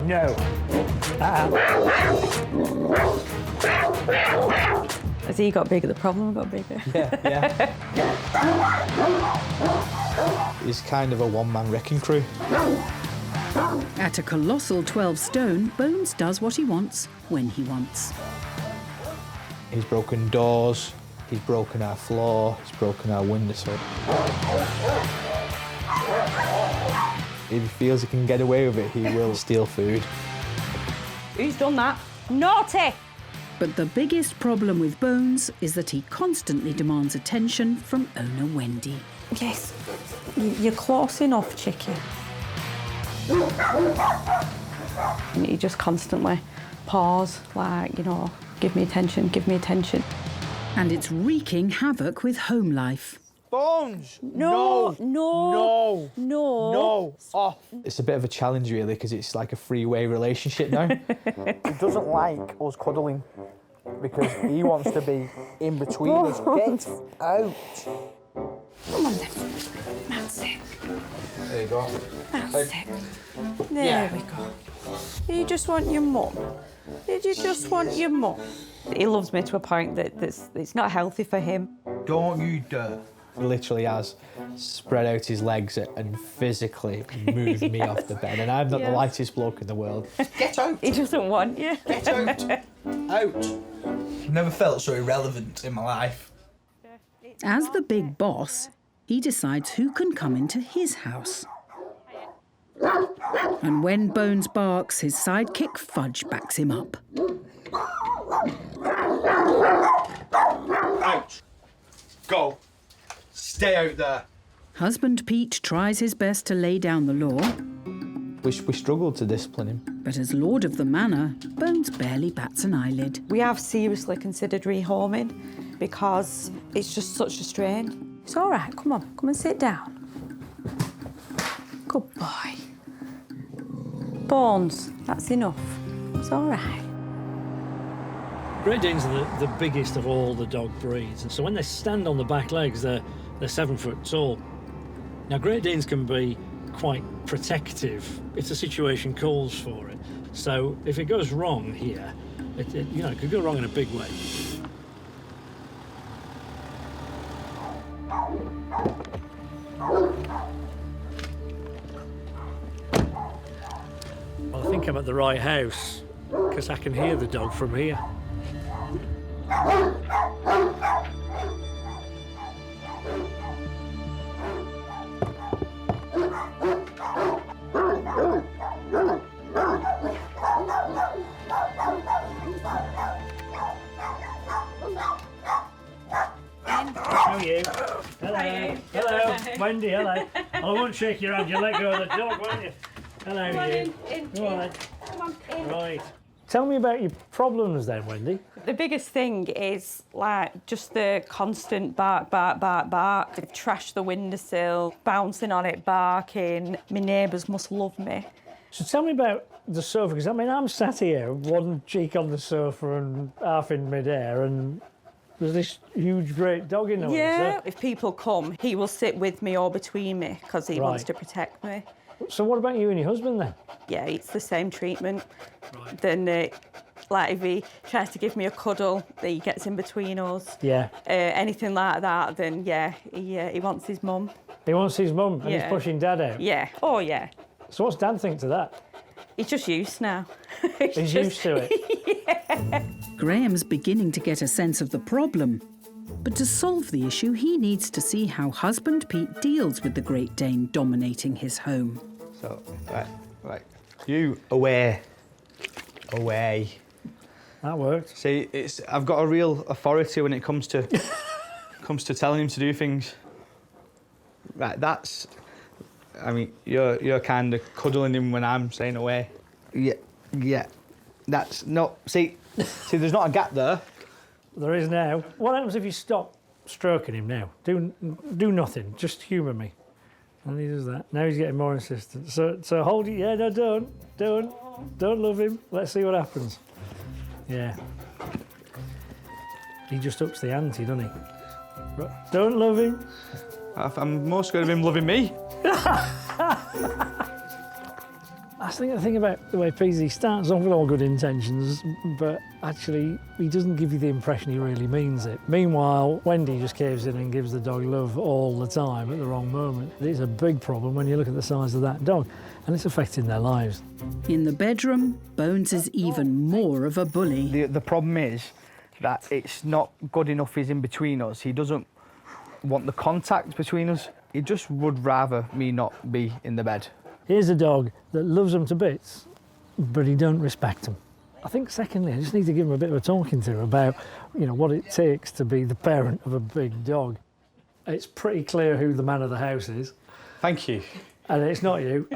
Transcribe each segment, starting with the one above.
no. As he got bigger, the problem got bigger. Yeah. He's kind of a one-man wrecking crew. At a colossal 12 stone, Bones does what he wants, when he wants. He's broken doors, he's broken our floor, he's broken our windowsill. If he feels he can get away with it, he will steal food. Who's done that? Naughty! But the biggest problem with Bones is that he constantly demands attention from owner Wendy. Yes, you're close enough, Chicky. And he just constantly paws, like, you know, give me attention, give me attention. And it's wreaking havoc with home life. Bones! No. Off. It's a bit of a challenge, really, because it's like a three-way relationship now. He doesn't like us cuddling because he wants to be in between us. Get out. Come on then. That's it. There you go. That's it. There we go. You just want your mum. Did you just want your mum? He loves me to a point that it's not healthy for him. Don't you dare. He literally has spread out his legs and physically moved me off the bed, and I'm not the lightest bloke in the world. Get out. He doesn't want you. Get out. Out. Never felt so irrelevant in my life. As the big boss, he decides who can come into his house. And when Bones barks, his sidekick Fudge backs him up. Out. Go. Stay out there. Husband Pete tries his best to lay down the law, We struggled to discipline him. but as Lord of the Manor, Bones barely bats an eyelid. We have seriously considered rehoming because it's just such a strain. It's all right, come on, come and sit down. Good boy. Bones, that's enough. It's all right. Great Danes are the biggest of all the dog breeds, and so when they stand on the back legs, they're 7 foot tall. Now, Great Danes can be quite protective if the situation calls for it. So if it goes wrong here, it could go wrong in a big way. Well, I think I'm at the right house because I can hear the dog from here. How are you? Hello. Hello. Wendy, hello. I won't shake your hand, you'll let go of the dog, won't you? Hello, Come on you. in. Go on. Come on, in. Right. Tell me about your problems then, Wendy. The biggest thing is like just the constant bark. They've trashed the windowsill, bouncing on it, barking. My neighbours must love me. So tell me about the sofa, because I mean, I'm sat here, one cheek on the sofa and half in midair, and there's this huge great dog in the way. Yeah, if people come, he will sit with me or between me because he wants to protect me. So what about you and your husband then? Yeah, it's the same treatment. Right. Then, like if he tries to give me a cuddle, he gets in between us. Yeah. Anything like that, then yeah, he wants his mum. He wants his mum and he's pushing Dad out? Yeah, oh yeah. So what's Dad think to that? He's just used now. He's used to it? Yeah. Graham's beginning to get a sense of the problem. But to solve the issue, he needs to see how husband Pete deals with the Great Dane dominating his home. So, right. You away. That worked. See, I've got a real authority when it comes to telling him to do things. Right, that's. I mean, you're kind of cuddling him when I'm saying away. Yeah. That's not. See, there's not a gap there. There is now. What happens if you stop stroking him now? Do nothing. Just humour me. And he does that. Now he's getting more insistent. So hold it. Yeah, no, don't love him. Let's see what happens. Yeah. He just ups the ante, doesn't he? Don't love him. I'm more scared of him loving me. I think the thing about the way Peasy starts off with all good intentions, but actually he doesn't give you the impression he really means it. Meanwhile, Wendy just caves in and gives the dog love all the time at the wrong moment. It's a big problem when you look at the size of that dog, and it's affecting their lives. In the bedroom, Bones is even more of a bully. The problem is that it's not good enough he's in between us. He doesn't want the contact between us. He just would rather me not be in the bed. Here's a dog that loves them to bits, but he don't respect them. I think secondly, I just need to give him a bit of a talking to about, what it takes to be the parent of a big dog. It's pretty clear who the man of the house is. Thank you. And it's not you.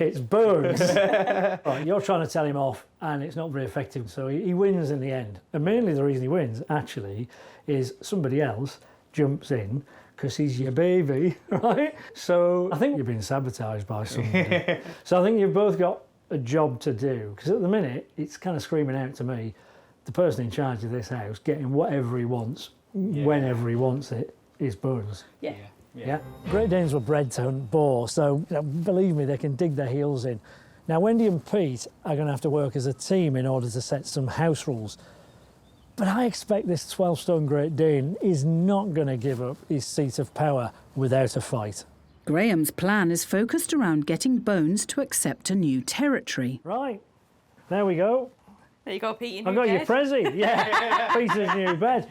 It's Bones. Right, you're trying to tell him off, and it's not very effective. So he wins in the end. And mainly the reason he wins, actually, is somebody else jumps in because he's your baby, right? So I think you're being sabotaged by somebody. So I think you've both got a job to do. Because at the minute, it's kind of screaming out to me, the person in charge of this house, getting whatever he wants, whenever he wants it, is Bones. Yeah. Great Danes were bred to hunt boar, so believe me, they can dig their heels in. Now, Wendy and Pete are going to have to work as a team in order to set some house rules. But I expect this 12-stone Great Dane is not going to give up his seat of power without a fight. Graham's plan is focused around getting Bones to accept a new territory. Right, there we go. There you go, Pete. I've got your Prezi. Yeah, Peter's new bed.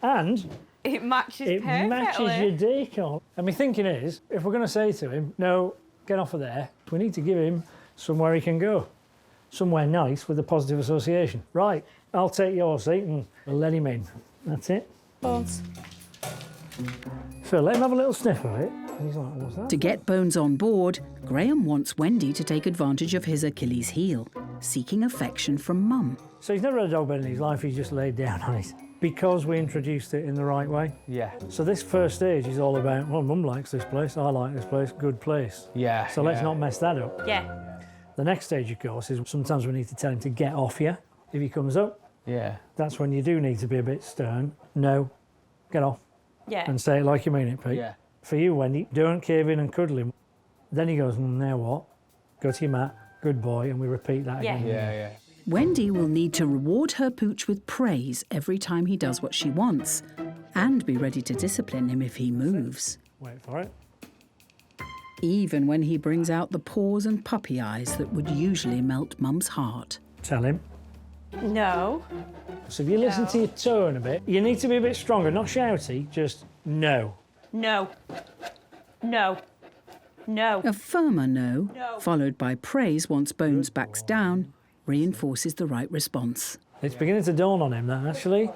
And it matches perfectly. Matches your decor. And my thinking is, if we're going to say to him, no, get off of there, we need to give him somewhere he can go. Somewhere nice with a positive association. Right, I'll take your seat and we'll let him in. That's it. Bones. So let him have a little sniff of it. And he's like, what's that? To get Bones on board, Graham wants Wendy to take advantage of his Achilles heel, seeking affection from Mum. So he's never had a dog bed in his life, he's just laid down on it. Because we introduced it in the right way. Yeah. So this first stage is all about, well, Mum likes this place, I like this place, good place. Yeah. So let's not mess that up. Yeah. The next stage, of course, is sometimes we need to tell him to get off you. If he comes up, that's when you do need to be a bit stern. No, get off. Yeah. And say it like you mean it, Pete. Yeah. For you, Wendy, don't cave in and cuddle him. Then he goes, now what? Go to your mat, good boy, and we repeat that again. Yeah. Wendy will need to reward her pooch with praise every time he does what she wants, and be ready to discipline him if he moves. Wait for it. Even when he brings out the paws and puppy eyes that would usually melt Mum's heart. Tell him. No. So if you listen to your tone a bit, you need to be a bit stronger, not shouty, just no. No. No. No. A firmer no, followed by praise once Bones backs down, reinforces the right response. It's beginning to dawn on him that actually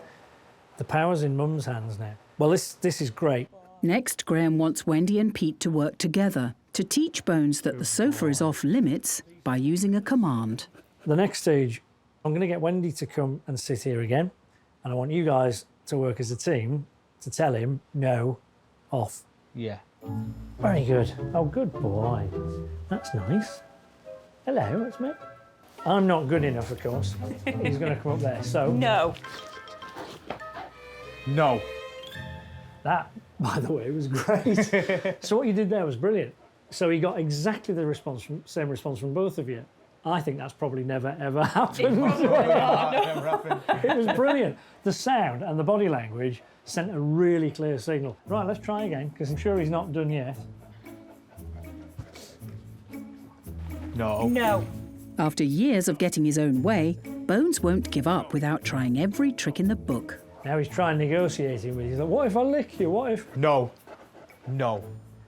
the power's in Mum's hands now. Well, this is great. Next, Graham wants Wendy and Pete to work together to teach Bones that the sofa is off limits by using a command. The next stage, I'm going to get Wendy to come and sit here again, and I want you guys to work as a team to tell him no, off. Yeah. Very good. Oh, good boy. That's nice. Hello, it's me. I'm not good enough, of course. He's going to come up there, so... No. No. That, by the way, was great. So what you did there was brilliant. So he got exactly the same response from both of you. I think that's probably never, ever happened. It was brilliant. The sound and the body language sent a really clear signal. Right, let's try again, because I'm sure he's not done yet. No. No. After years of getting his own way, Bones won't give up without trying every trick in the book. Now he's trying negotiating with you. He's like, what if I lick you? What if... No. No.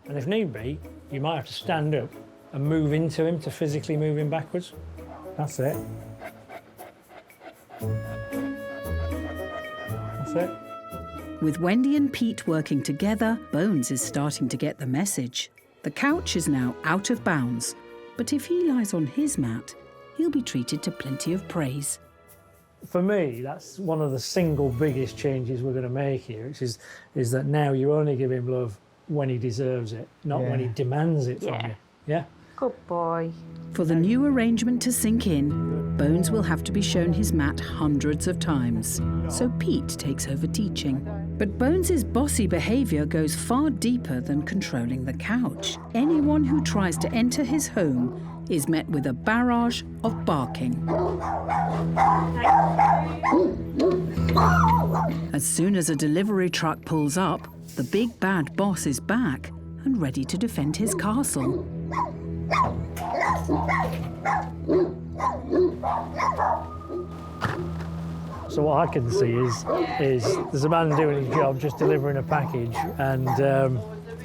And if need be, you might have to stand up and move into him to physically move him backwards. That's it. That's it. With Wendy and Pete working together, Bones is starting to get the message. The couch is now out of bounds, but if he lies on his mat, he'll be treated to plenty of praise. For me, that's one of the single biggest changes we're going to make here, which is that now you only give him love when he deserves it, not when he demands it from you. Yeah? Good boy. For the new arrangement to sink in, Bones will have to be shown his mat hundreds of times, so Pete takes over teaching. But Bones's bossy behaviour goes far deeper than controlling the couch. Anyone who tries to enter his home is met with a barrage of barking. As soon as a delivery truck pulls up, the big bad boss is back and ready to defend his castle. So what I can see is there's a man doing his job, just delivering a package, and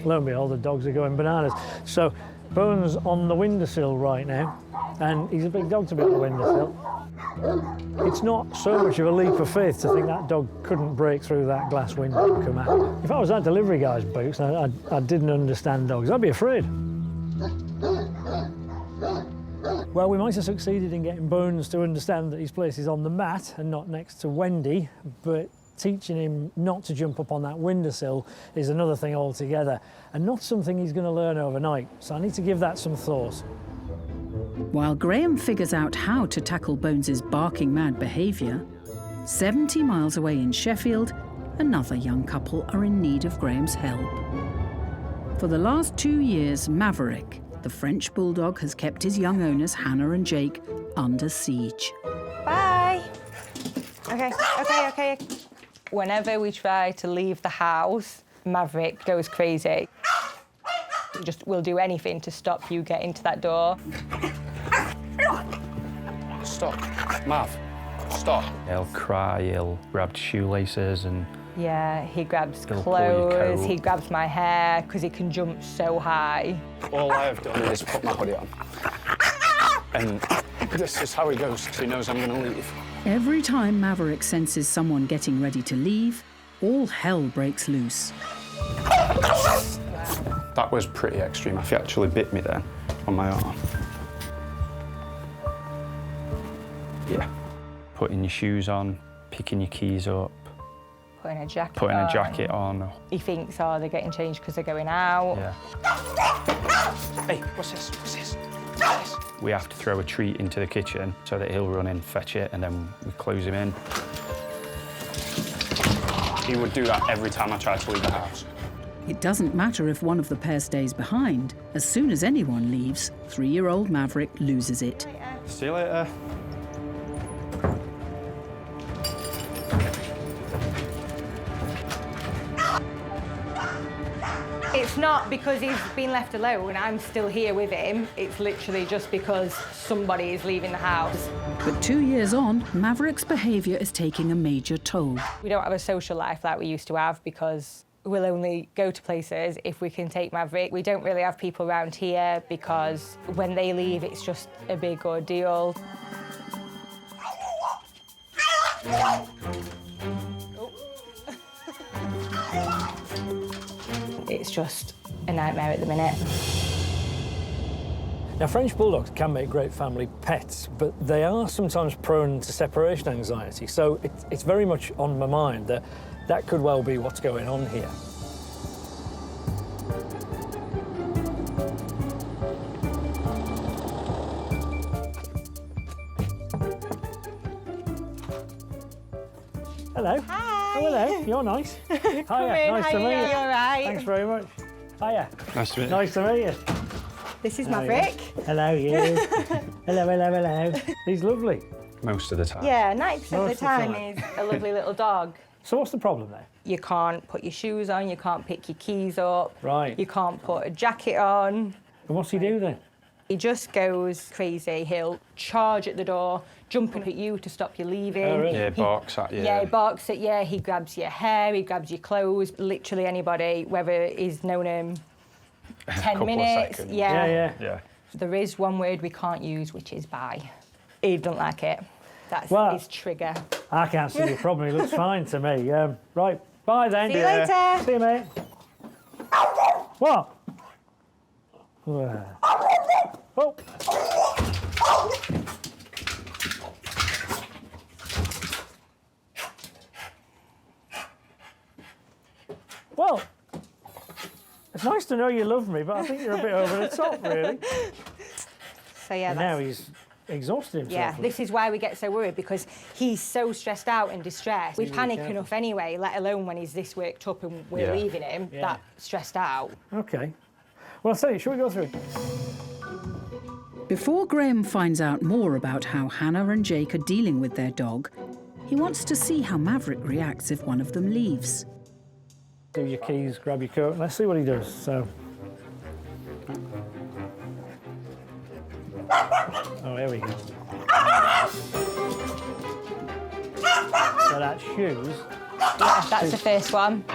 lo and behold, the dogs are going bananas. So Bones on the windowsill right now, and he's a big dog to be on the windowsill. It's not so much of a leap of faith to think that dog couldn't break through that glass window and come out. If I was that delivery guy's boots and I didn't understand dogs, I'd be afraid. Well, we might have succeeded in getting Bones to understand that his place is on the mat and not next to Wendy, but teaching him not to jump up on that windowsill is another thing altogether, and not something he's going to learn overnight, so I need to give that some thought. While Graeme figures out how to tackle Bones's barking mad behaviour, 70 miles away in Sheffield, another young couple are in need of Graeme's help. For the last 2 years, Maverick, the French Bulldog, has kept his young owners, Hannah and Jake, under siege. Bye. Okay. Whenever we try to leave the house, Maverick goes crazy. Just will do anything to stop you getting to that door. Stop. Mav, stop. He'll cry, he'll grab shoelaces and... Yeah, he grabs He'll pull your clothes, coat. he grabs my hair, because he can jump so high. All I have done is put my hoodie on. And this is how he goes, so he knows I'm going to leave. Every time Maverick senses someone getting ready to leave, all hell breaks loose. That was pretty extreme. He actually bit me then on my arm. Yeah. Putting your shoes on, picking your keys up, Putting a jacket putting on. a jacket on. He thinks, oh, they're getting changed because they're going out. Yeah. Hey, what's this? What's this? What's this? We have to throw a treat into the kitchen so that he'll run in, fetch it, and then we close him in. He would do that every time I tried to leave the house. It doesn't matter if one of the pair stays behind. As soon as anyone leaves, 3-year-old Maverick loses it. See you later. It's not because he's been left alone, I'm still here with him. It's literally just because somebody is leaving the house. But 2 years on, Maverick's behaviour is taking a major toll. We don't have a social life like we used to have because we'll only go to places if we can take Maverick. We don't really have people around here because when they leave, it's just a big ordeal. It's just a nightmare at the minute. Now, French Bulldogs can make great family pets, but they are sometimes prone to separation anxiety, so it's very much on my mind that that could well be what's going on here. Hello. Hi. Oh, hello. You're nice. Hiya. Nice to meet you. You all right? Thanks very much. Hiya. Nice to meet you. Nice to meet you. This is How are you? Maverick. Hello, you. hello. He's lovely. Most of the time. Yeah, 90% of Most the of the time time. is a lovely little dog. So what's the problem there? You can't put your shoes on, you can't pick your keys up. Right. You can't put a jacket on. And what's he do then? He just goes crazy. He'll charge at the door, jump up at you to stop you leaving. Oh, really? Yeah, barks at you. Yeah, he barks at you, he grabs your hair, he grabs your clothes, literally anybody, whether he's known him 10 couple of minutes. seconds. Yeah. There is one word we can't use, which is bye. He doesn't like it. That's Well- his trigger. I can't see your problem. He looks fine to me. Right, bye then. See you later. See you, mate. What? Oh. Well, it's nice to know you love me, but I think you're a bit over the top, really. So yeah, And now that's, he's exhausted himself. Yeah, this is why we get so worried, because he's so stressed out and distressed. We panic enough anyway, let alone when he's this worked up and we're leaving him that stressed out. Okay. Well, I'll tell you, shall we go through it? Before Graeme finds out more about how Hannah and Jake are dealing with their dog, he wants to see how Maverick reacts if one of them leaves. Do your keys, grab your coat, and let's see what he does. So. Oh, here we go. So that's shoes. Yeah, that's the first one.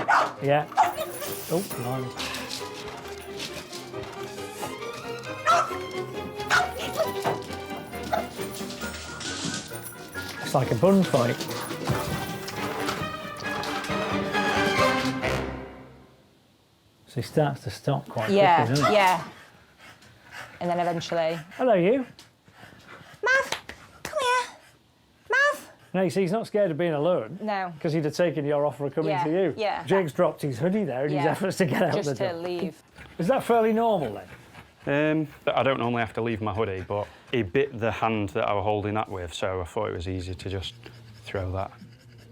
Yeah. Oh, no. It's like a bun fight. So he starts to stop quite quickly, doesn't he? Yeah. And then eventually... Hello, you. Mav, come here. Mav. No, you see, he's not scared of being alone. No. Because he'd have taken your offer of coming to you. Yeah. Jake's dropped his hoodie there in his efforts to get out the door. Just to leave. Is that fairly normal then? I don't normally have to leave my hoodie, but he bit the hand that I was holding that with, so I thought it was easy to just throw that.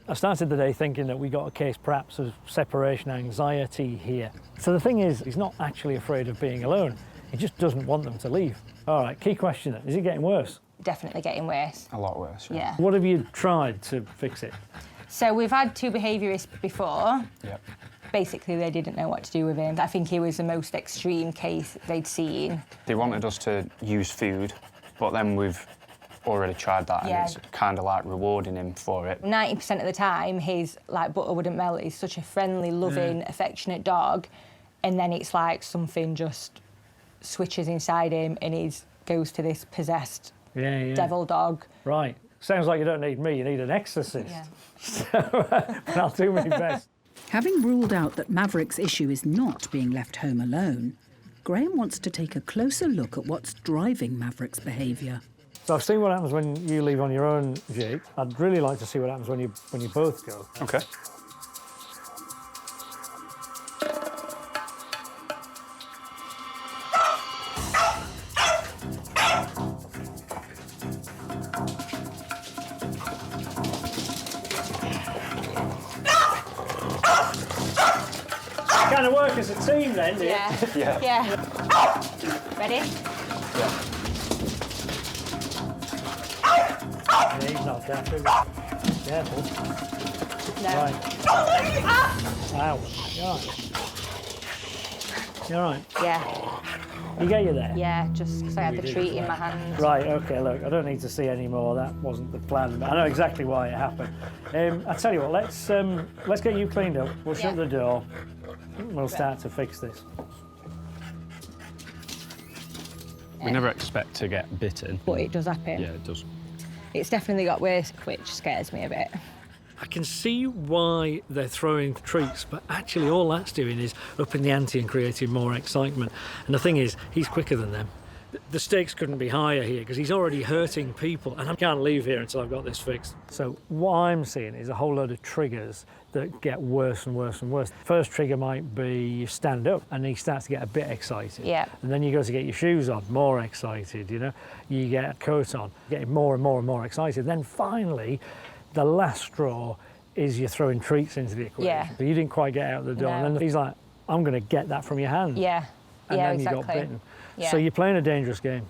I started the day thinking that we got a case perhaps of separation anxiety here. So the thing is, he's not actually afraid of being alone. He just doesn't want them to leave. All right, key question then, is it getting worse? Definitely getting worse. A lot worse, Yeah. What have you tried to fix it? So we've had 2 behaviourists before. Yep. Basically, they didn't know what to do with him. I think he was the most extreme case they'd seen. They wanted us to use food, but then we've already tried that, and it's kind of like rewarding him for it. 90% of the time, his butter wouldn't melt. He's such a friendly, loving, affectionate dog, and then it's like something just switches inside him, and he goes to this possessed devil dog. Right. Sounds like you don't need me, you need an exorcist. Yeah. So, I'll do my best. Having ruled out that Maverick's issue is not being left home alone, Graeme wants to take a closer look at what's driving Maverick's behaviour. So I've seen what happens when you leave on your own, Jake. I'd really like to see what happens when you both go. Okay. Kind of work as a team then, do you? Yeah. Ready? Yeah, he's not down too much. Careful. No. Right. Ow. You're all right. Yeah. You get you there? Yeah, just because I had the treat in my hand. Right, OK, look, I don't need to see any more. That wasn't the plan, but I know exactly why it happened. I tell you what, let's get you cleaned up. We'll shut the door. We'll start to fix this. We never expect to get bitten. But it does happen. Yeah, it does. It's definitely got worse, which scares me a bit. I can see why they're throwing treats, but actually all that's doing is upping the ante and creating more excitement. And the thing is, he's quicker than them. The stakes couldn't be higher here because he's already hurting people, and I can't leave here until I've got this fixed. So what I'm seeing is a whole load of triggers that get worse and worse and worse. First trigger might be you stand up and he starts to get a bit excited. Yeah. And then you go to get your shoes on, more excited, you know. You get a coat on, getting more and more and more excited. Then finally, the last straw is you're throwing treats into the equation. Yeah. So you didn't quite get out the door. No. And then he's like, I'm going to get that from your hand. Yeah. And yeah, then exactly. you got bitten. Yeah. So you're playing a dangerous game.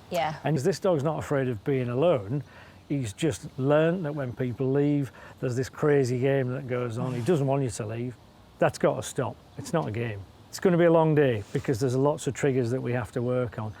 Yeah. And this dog's not afraid of being alone. He's just learned that when people leave, there's this crazy game that goes on. He doesn't want you to leave. That's got to stop. It's not a game. It's going to be a long day because there's lots of triggers that we have to work on.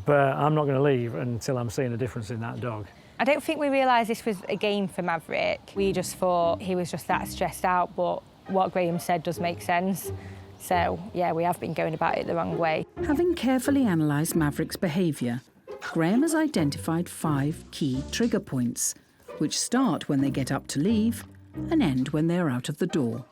But I'm not going to leave until I'm seeing a difference in that dog. I don't think we realised this was a game for Maverick. We just thought he was just that stressed out, but what Graeme said does make sense. So, yeah, we have been going about it the wrong way. Having carefully analysed Maverick's behaviour, Graeme has identified 5 key trigger points, which start when they get up to leave and end when they are out of the door.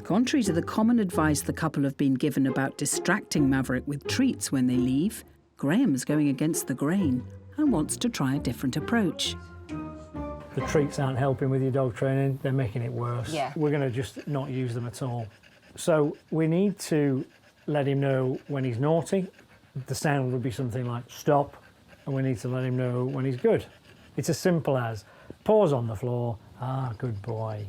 Contrary to the common advice the couple have been given about distracting Maverick with treats when they leave, Graeme's going against the grain and wants to try a different approach. The treats aren't helping with your dog training, they're making it worse. Yeah. We're going to just not use them at all. So we need to let him know when he's naughty. The sound would be something like stop, and we need to let him know when he's good. It's as simple as paws on the floor, ah, good boy,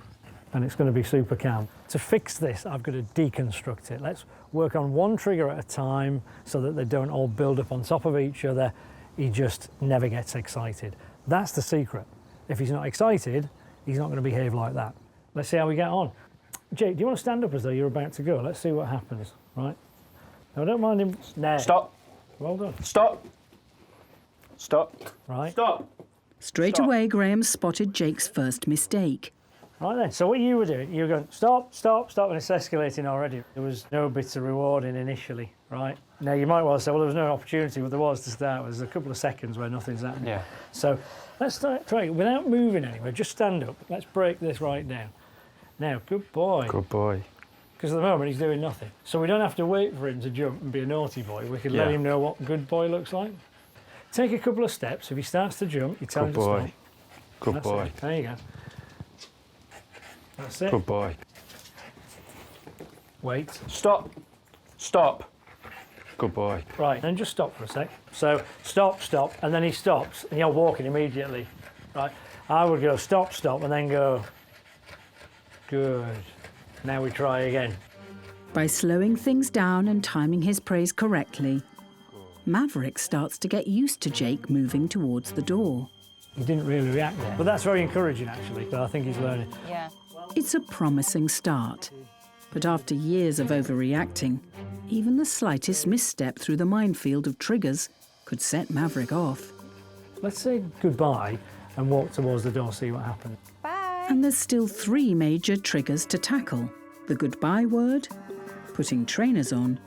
and it's going to be super calm. To fix this, I've got to deconstruct it. Let's work on one trigger at a time so that they don't all build up on top of each other. He just never gets excited. That's the secret. If he's not excited, he's not going to behave like that. Let's see how we get on. Jake, do you want to stand up as though you're about to go? Let's see what happens, right? No, don't mind him. No. Stop. Well done. Stop. Stop. Right. Stop. Straight away, Graeme spotted Jake's first mistake. Right then, so what you were doing, you were going, stop, stop, stop, and it's escalating already. There was no bits of rewarding initially, right? Now, you might well say, well, there was no opportunity, but there was to start. There's a couple of seconds where nothing's happening. Yeah. So let's try it without moving anywhere. Just stand up. Let's break this right down. Now, good boy. Good boy. Because at the moment, he's doing nothing. So we don't have to wait for him to jump and be a naughty boy. We can let him know what good boy looks like. Take a couple of steps. If he starts to jump, you tell him to stop. Good That's boy. it. There you go. That's it. Good boy. Wait. Stop. Stop. Good boy. Right, then just stop for a sec. So stop, stop, and then he stops, and you're walking immediately. Right, I would go stop, stop, and then go. Good. Now we try again. By slowing things down and timing his praise correctly, Maverick starts to get used to Jake moving towards the door. He didn't really react there, but that's very encouraging actually. But I think he's learning. Yeah. It's a promising start. But after years of overreacting, even the slightest misstep through the minefield of triggers could set Maverick off. Let's say goodbye and walk towards the door, see what happens. Bye. And there's still 3 major triggers to tackle: the goodbye word, putting trainers on,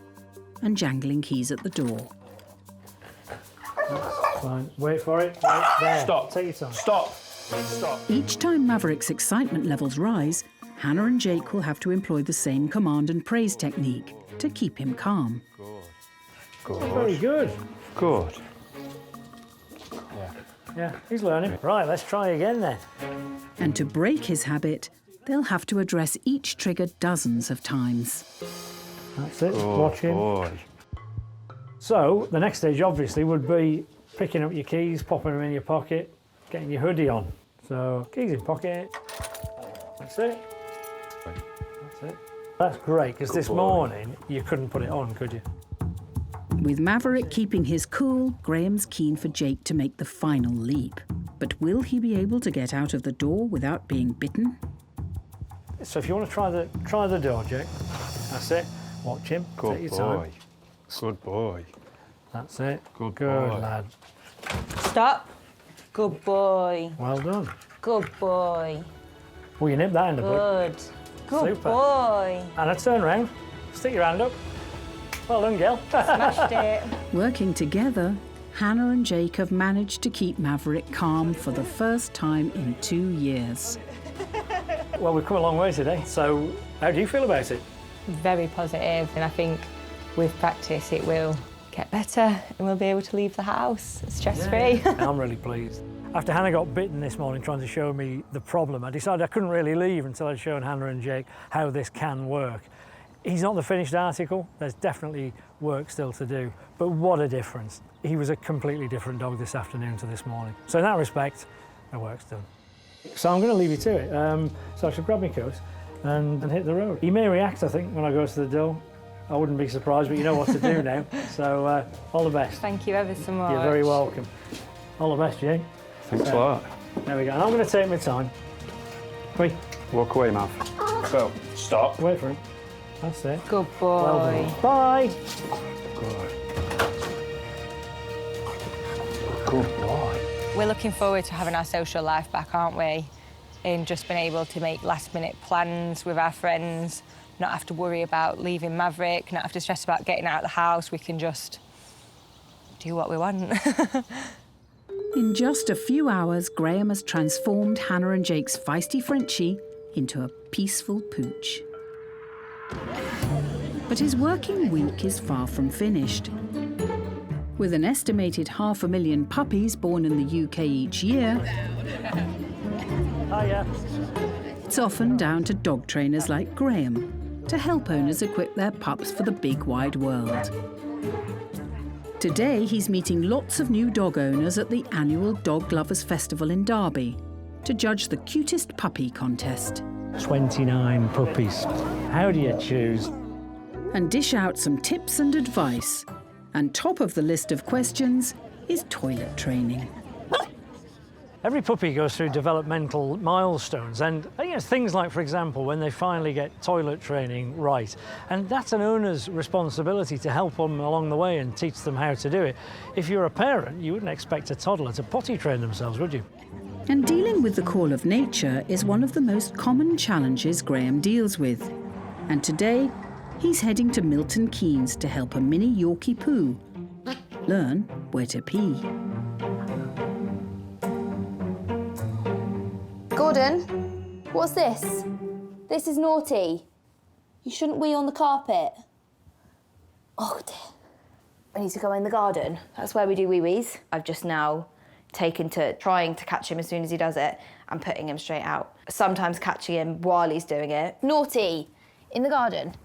and jangling keys at the door. That's fine. Wait for it. Wait there. Stop. Take your time. Stop. Stop. Each time Maverick's excitement levels rise, Hannah and Jake will have to employ the same command and praise technique to keep him calm. Good. Very good. Good. Yeah, he's learning. Right, let's try again then. And to break his habit, they'll have to address each trigger dozens of times. That's it. Good Watch him. boy. So the next stage obviously would be picking up your keys, popping them in your pocket, getting your hoodie on. So keys in pocket. That's it. That's it. That's great because this morning you couldn't put it on, could you? With Maverick keeping his cool, Graeme's keen for Jake to make the final leap. But will he be able to get out of the door without being bitten? So if you want to try the door, Jake. That's it. Watch him. Good Take your time. boy. Good boy. That's it. Good Good boy. lad. Stop. Good boy. Well done. Good boy. Well, you nipped that in the bud. Good. Good Super. boy. And a turn round. Stick your hand up. Well done, girl. Smashed it. Working together, Hannah and Jake have managed to keep Maverick calm for the first time in 2 years. Well, we've come a long way today. So how do you feel about it? Very positive, and I think with practice it will get better and we'll be able to leave the house stress-free. I'm really pleased. After Hannah got bitten this morning trying to show me the problem, I decided I couldn't really leave until I'd shown Hannah and Jake how this can work. He's not the finished article. There's definitely work still to do, but what a difference. He was a completely different dog this afternoon to this morning. So in that respect, the work's done. So I'm going to leave you to it. So I should grab my coat and hit the road. He may react, I think, when I go to the door. I wouldn't be surprised, but you know what to do now. So all the best. Thank you ever so much. You're very welcome. All the best, Jake. Thanks a lot. There we go. And I'm going to take my time. Wait, Walk away, Mav. Go. Stop. wait for him. That's it. Good boy. Well done. Bye. Good. Good boy. We're looking forward to having our social life back, aren't we? And just being able to make last-minute plans with our friends, not have to worry about leaving Maverick, not have to stress about getting out of the house. We can just do what we want. In just a few hours, Graeme has transformed Hannah and Jake's feisty Frenchie into a peaceful pooch. But his working week is far from finished. With an estimated 500,000 puppies born in the UK each year, Hiya. it's often down to dog trainers like Graeme to help owners equip their pups for the big wide world. Today, he's meeting lots of new dog owners at the annual Dog Lovers Festival in Derby to judge the cutest puppy contest. 29 puppies. How do you choose? And dish out some tips and advice. And top of the list of questions is toilet training. Every puppy goes through developmental milestones, and I think it's things like, for example, when they finally get toilet training right. And that's an owner's responsibility to help them along the way and teach them how to do it. If you're a parent, you wouldn't expect a toddler to potty train themselves, would you? And dealing with the call of nature is one of the most common challenges Graeme deals with. And today, he's heading to Milton Keynes to help a Mini Yorkipoo learn where to pee. Gordon, what's this? This is naughty. You shouldn't wee on the carpet. Oh dear. I need to go in the garden. That's where we do wee-wees. I've just now taken to trying to catch him as soon as he does it and putting him straight out. Sometimes catching him while he's doing it. Naughty! In the garden.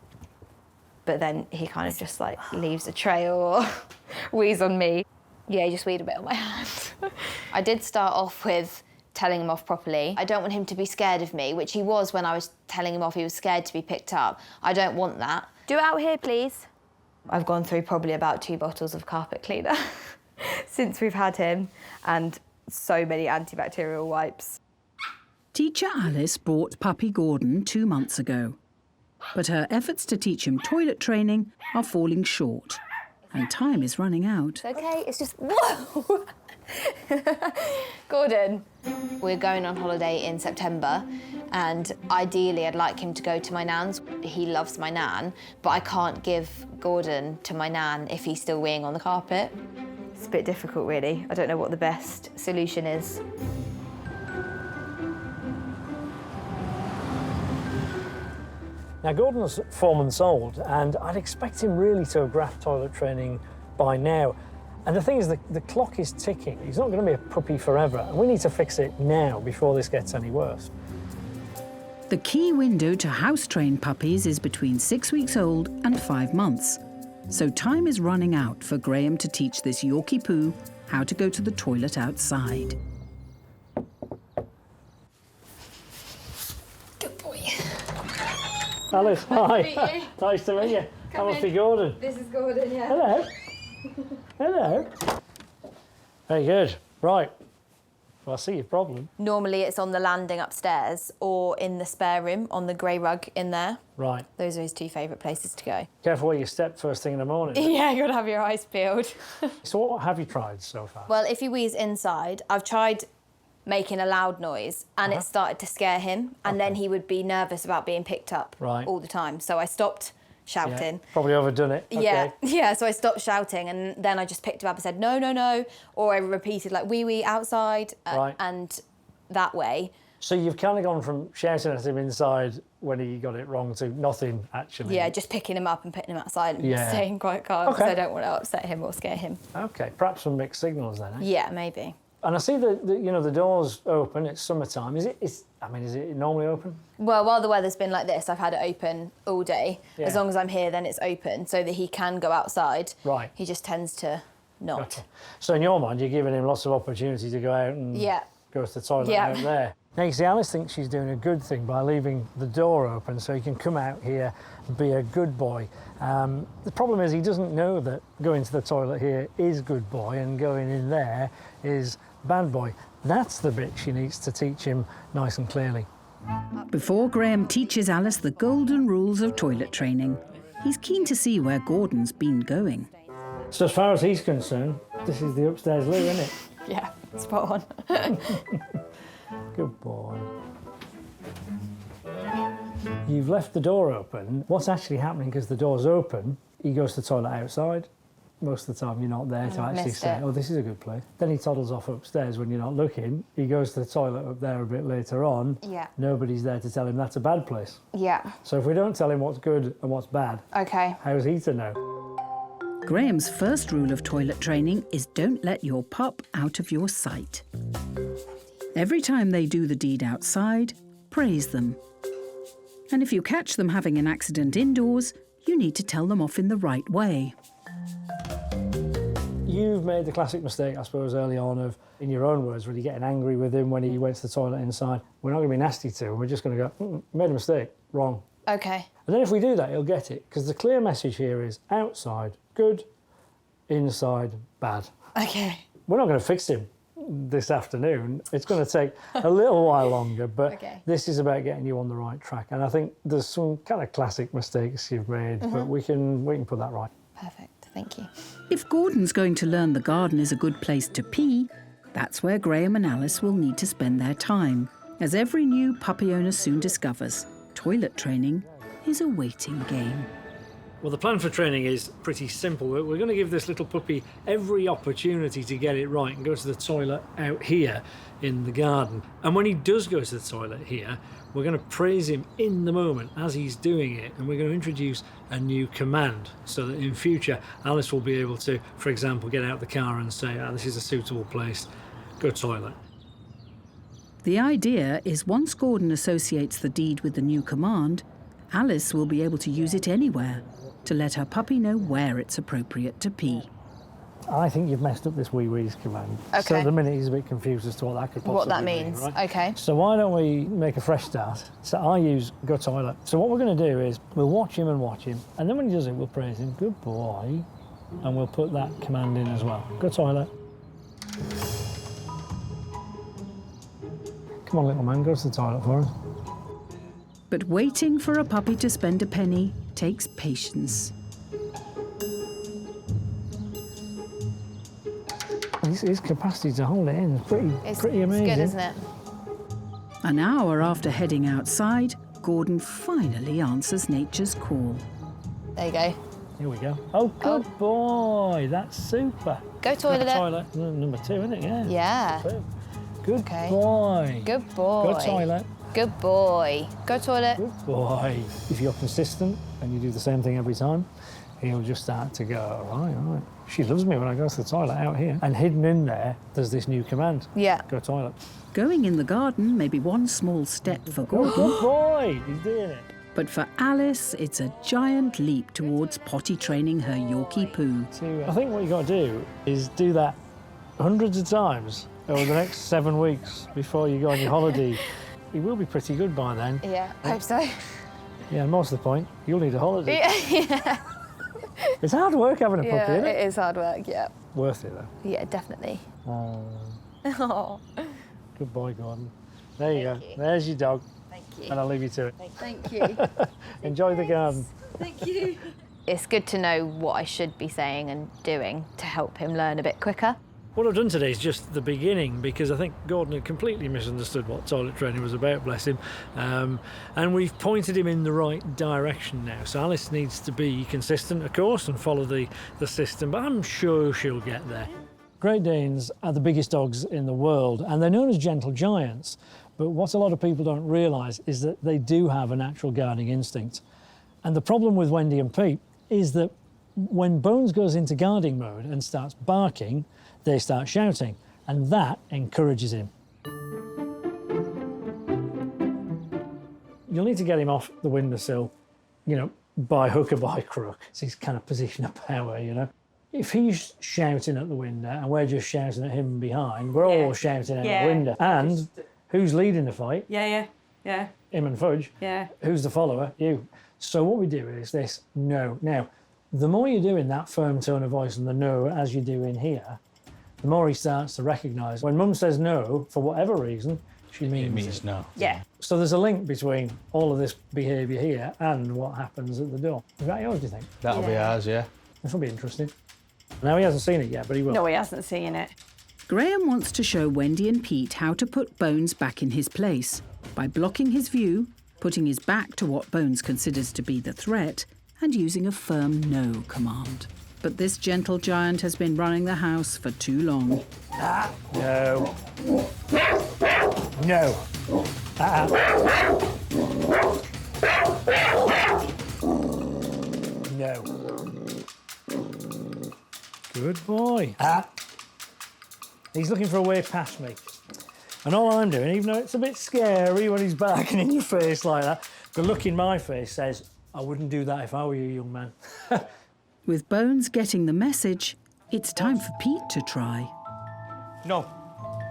But then he kind of just like leaves a trail or wees on me. Yeah, he just weed a bit on my hand. I did start off with telling him off properly. I don't want him to be scared of me, which he was when I was telling him off. He was scared to be picked up. I don't want that. Do it out here, please. I've gone through probably about 2 bottles of carpet cleaner since we've had him, and so many antibacterial wipes. Teacher Alice brought puppy Gordon 2 months ago, but her efforts to teach him toilet training are falling short, and time is running out. Okay, it's just, whoa! Gordon, we're going on holiday in September, and ideally I'd like him to go to my nan's. He loves my nan, but I can't give Gordon to my nan if he's still weeing on the carpet. It's a bit difficult, really. I don't know what the best solution is. Now, Gordon's 4 months old, and I'd expect him really to have grasped toilet training by now. And the thing is, the clock is ticking. He's not going to be a puppy forever, and we need to fix it now before this gets any worse. The key window to house-train puppies is between 6 weeks old and 5 months. So time is running out for Graeme to teach this Yorkipoo how to go to the toilet outside. Good boy. Alice, hi. Nice to meet you. Nice to meet you. That must be Gordon. This is Gordon, yeah. Hello. Hello. Very good. Right. Well, I see your problem. Normally it's on the landing upstairs or in the spare room on the grey rug in there. Right. Those are his 2 favourite places to go. Careful where you step first thing in the morning. Yeah, you gotta have your eyes peeled. So what have you tried so far? Well, if he wees inside, I've tried making a loud noise and it started to scare him, and then he would be nervous about being picked up all the time. So I stopped shouting. Yeah, probably overdone it. Okay. Yeah, so I stopped shouting, and then I just picked him up and said, no, no, no, or I repeated like wee outside, and that way. So you've kind of gone from shouting at him inside when he got it wrong to nothing, actually. Yeah, just picking him up and putting him outside and staying quite calm because I don't want to upset him or scare him. Okay, perhaps some mixed signals then, eh? Yeah, maybe. And I see the door's open, it's summertime. Is it normally open? Well, while the weather's been like this, I've had it open all day. Yeah. As long as I'm here, then it's open so that he can go outside. Right. He just tends to not. Gotcha. So in your mind, you're giving him lots of opportunity to go out and go to the toilet out there. Now, you see, Alice thinks she's doing a good thing by leaving the door open so he can come out here and be a good boy. The problem is he doesn't know that going to the toilet here is good boy and going in there is bad boy. That's the bit she needs to teach him nice and clearly. Before Graeme teaches Alice the golden rules of toilet training, he's keen to see where Gordon's been going. So as far as he's concerned, this is the upstairs loo, isn't it? Yeah, spot on. Good boy. You've left the door open. What's actually happening, because the door's open, he goes to the toilet outside. Most of the time you're not there to actually say, oh, this is a good place. Then he toddles off upstairs when you're not looking. He goes to the toilet up there a bit later on. Yeah. Nobody's there to tell him that's a bad place. Yeah. So if we don't tell him what's good and what's bad, okay, how's he to know? Graeme's first rule of toilet training is don't let your pup out of your sight. Every time they do the deed outside, praise them. And if you catch them having an accident indoors, you need to tell them off in the right way. you've made the classic mistake, I suppose, early on of, in your own words, really getting angry with him when he went to the toilet inside. We're not going to be nasty to him. We're just going to go, made a mistake, wrong. Okay. And then if we do that, he'll get it, because the clear message here is outside, good, inside, bad. Okay. We're not going to fix him this afternoon. It's going to take a little while longer, but Okay. this is about getting you on the right track. And I think there's some kind of classic mistakes you've made, but we can put that right. Perfect. Thank you. If Gordon's going to learn the garden is a good place to pee, that's where Graeme and Alice will need to spend their time. As every new puppy owner soon discovers, toilet training is a waiting game. Well, the plan for training is pretty simple. We're going to give this little puppy every opportunity to get it right and go to the toilet out here in the garden. And when he does go to the toilet here, we're going to praise him in the moment as he's doing it, and we're going to introduce a new command so that in future Alice will be able to, for example, get out the car and say, this is a suitable place, go toilet. The idea is once Gordon associates the deed with the new command, Alice will be able to use it anywhere to let her puppy know where it's appropriate to pee. I think you've messed up this wee-wee's command. Okay. So at the minute he's a bit confused as to what that could possibly What that mean, means. right? Okay. So why don't we make a fresh start? So I use go toilet. So what we're going to do is we'll watch him, and then when he does it, we'll praise him, good boy, and we'll put that command in as well. Go toilet. Come on, little man, go to the toilet for us. But waiting for a puppy to spend a penny takes patience. His capacity to hold it in is pretty amazing. It's good, isn't it? An hour after heading outside, Gordon finally answers nature's call. There you go. Here we go. Oh, good boy. That's super. Go toilet. Go toilet. Number 2, isn't it? Yeah. Yeah. Superb. Good Okay. boy. Good boy. Go toilet. Good boy. Go toilet. Good boy. If you're consistent and you do the same thing every time, he'll just start to go, right. She loves me when I go to the toilet out here. And hidden in there, there's this new command. Yeah. Go toilet. Going in the garden may be one small step for Gordon, Good boy. He's doing it. but for Alice, it's a giant leap towards potty training her Yorkipoo. I think what you got to do is do that hundreds of times over the next 7 weeks before you go on your holiday. He will be pretty good by then. Yeah, I hope so. Yeah, and most of the point, you'll need a holiday. Yeah. It's hard work having a puppy, Yeah, isn't it? it is hard work, yeah. Worth it, though. Yeah, definitely. Oh, Oh, good boy, Gordon. There you Thank go. you. There's your dog, thank you. and I'll leave you to it. Thank you. Enjoy the garden. Thank you. It's good to know what I should be saying and doing to help him learn a bit quicker. What I've done today is just the beginning, because I think Gordon had completely misunderstood what toilet training was about, bless him. And we've pointed him in the right direction now. So Alice needs to be consistent, of course, and follow the system, but I'm sure she'll get there. Great Danes are the biggest dogs in the world, and they're known as gentle giants. But what a lot of people don't realise is that they do have a natural guarding instinct. And the problem with Wendy and Pete is that when Bones goes into guarding mode and starts barking, they start shouting, and that encourages him. You'll need to get him off the windowsill, by hook or by crook. It's his kind of position of power, If he's shouting at the window and we're just shouting at him behind, we're all shouting at the window. And who's leading the fight? Yeah. Him and Fudge. Yeah. Who's the follower? You. So what we do is this, no. Now, the more you do in that firm tone of voice and the no as you do in here, the more he starts to recognise when Mum says no, for whatever reason, she means it. no. Yeah. So there's a link between all of this behaviour here and what happens at the door. Is that yours, do you think? That'll be ours, yeah. This will be interesting. Now, he hasn't seen it yet, but he will. No, he hasn't seen it. Graeme wants to show Wendy and Pete how to put Bones back in his place by blocking his view, putting his back to what Bones considers to be the threat, and using a firm no command. But this gentle giant has been running the house for too long. No. No. No. Good boy. He's looking for a way past me. And all I'm doing, even though it's a bit scary when he's barking in your face like that, the look in my face says, I wouldn't do that if I were you, young man. With Bones getting the message, It's time for Pete to try. No.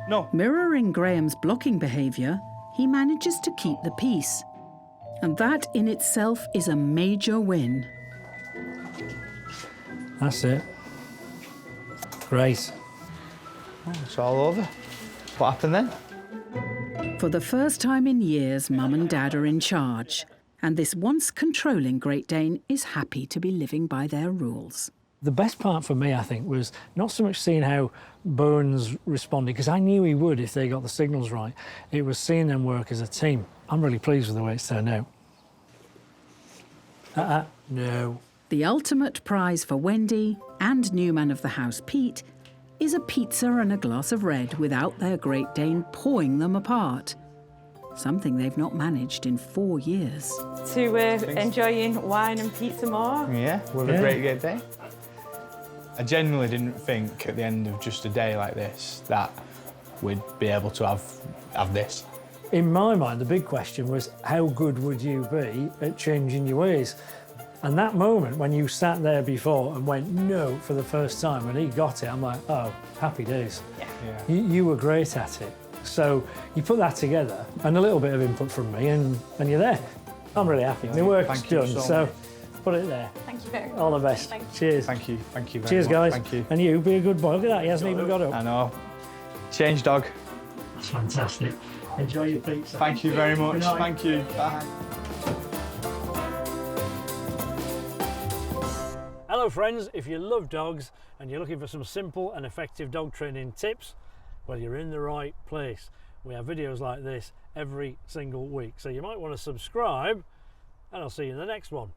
No. Mirroring Graeme's blocking behaviour, he manages to keep the peace. And that in itself is a major win. That's it. Great. Oh, it's all over. What happened then? For the first time in years, Mum and Dad are in charge. And this once controlling Great Dane is happy to be living by their rules. The best part for me, I think, was not so much seeing how Bones responded, because I knew he would if they got the signals right. It was seeing them work as a team. I'm really pleased with the way it's turned out. No. The ultimate prize for Wendy and new man of the house Pete is a pizza and a glass of red without their Great Dane pawing them apart. Something they've not managed in 4 years. To enjoying wine and pizza more. Yeah, with a great day. I genuinely didn't think at the end of just a day like this that we'd be able to have this. In my mind, the big question was, how good would you be at changing your ways? And that moment when you sat there before and went no for the first time, and he got it, I'm like, oh, happy days. Yeah. You were great at it. So you put that together and a little bit of input from me and you're there. I'm really happy. My work's done, so put it there. Thank you very much. All the best. Cheers. Thank you very Cheers, much. guys. Thank you. And you, be a good boy. Look at that, he hasn't even got up. I know. Change dog. That's fantastic. Enjoy your pizza. Thank you very much. Good night. Thank you. Bye. Hello friends, if you love dogs and you're looking for some simple and effective dog training tips, well, you're in the right place. We have videos like this every single week, so you might want to subscribe, and I'll see you in the next one.